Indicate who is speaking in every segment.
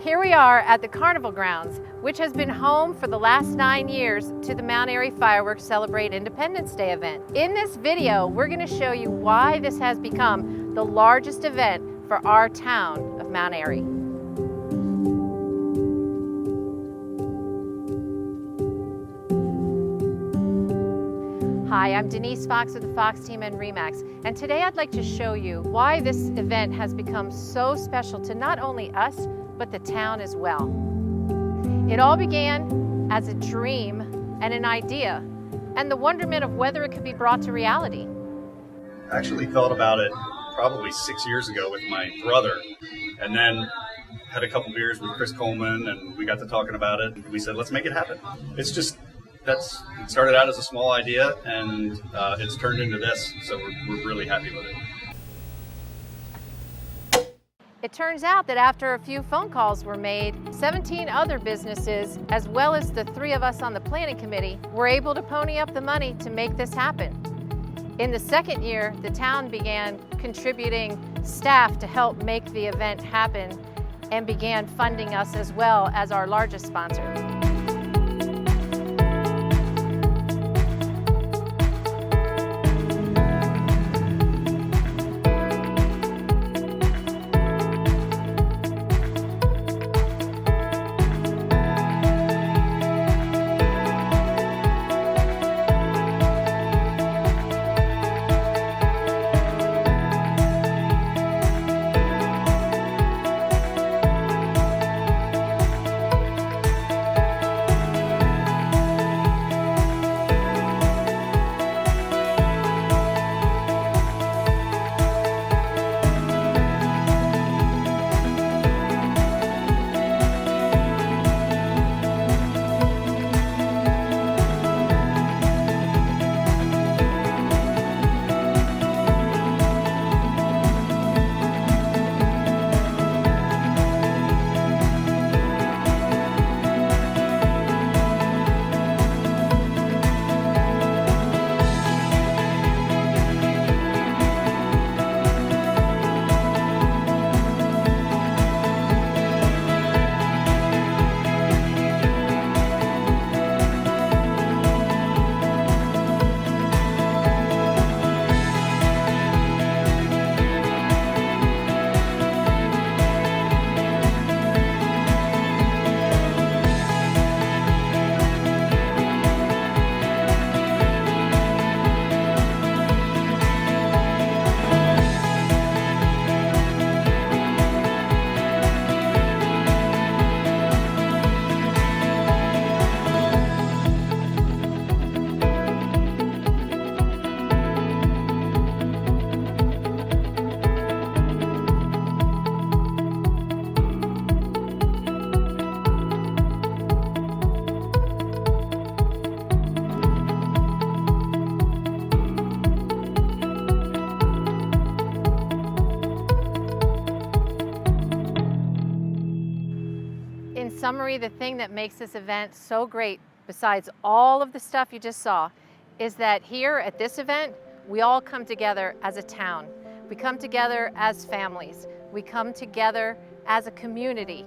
Speaker 1: Here we are at the Carnival Grounds, which has been home for the last 9 years to the Mount Airy Fireworks Celebrate Independence Day event. In this video, we're going to show you why this has become the largest event for our town of Mount Airy. Hi, I'm Denise Fox with the Fox team and RE/MAX, and today I'd like to show you why this event has become so special to not only us, but the town as well. It all began as a dream and an idea, and the wonderment of whether it could be brought to reality.
Speaker 2: I actually thought about it probably 6 years ago with my brother, and then had a couple beers with Chris Coleman, and we got to talking about it. We said, let's make it happen. It started out as a small idea, and it's turned into this, so we're really happy with it.
Speaker 1: It turns out that after a few phone calls were made, 17 other businesses, as well as the 3 of us on the planning committee, were able to pony up the money to make this happen. In the second year, the town began contributing staff to help make the event happen and began funding us as well as our largest sponsor. In summary, the thing that makes this event so great, besides all of the stuff you just saw, is that here at this event, we all come together as a town. We come together as families. We come together as a community.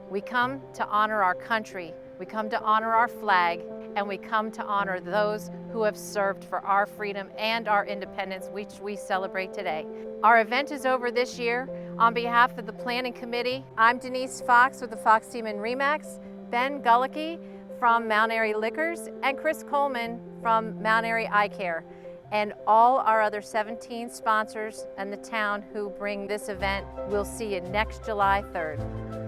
Speaker 1: We come to honor our country. We come to honor our flag, and we come to honor those who have served for our freedom and our independence, which we celebrate today. Our event is over this year. On behalf of the Planning Committee, I'm Denise Fox with the Fox team and RE/MAX, Ben Gullicky from Mount Airy Liquors, and Chris Coleman from Mount Airy Eye Care, and all our other 17 sponsors and the town who bring this event. We'll see you next July 3rd.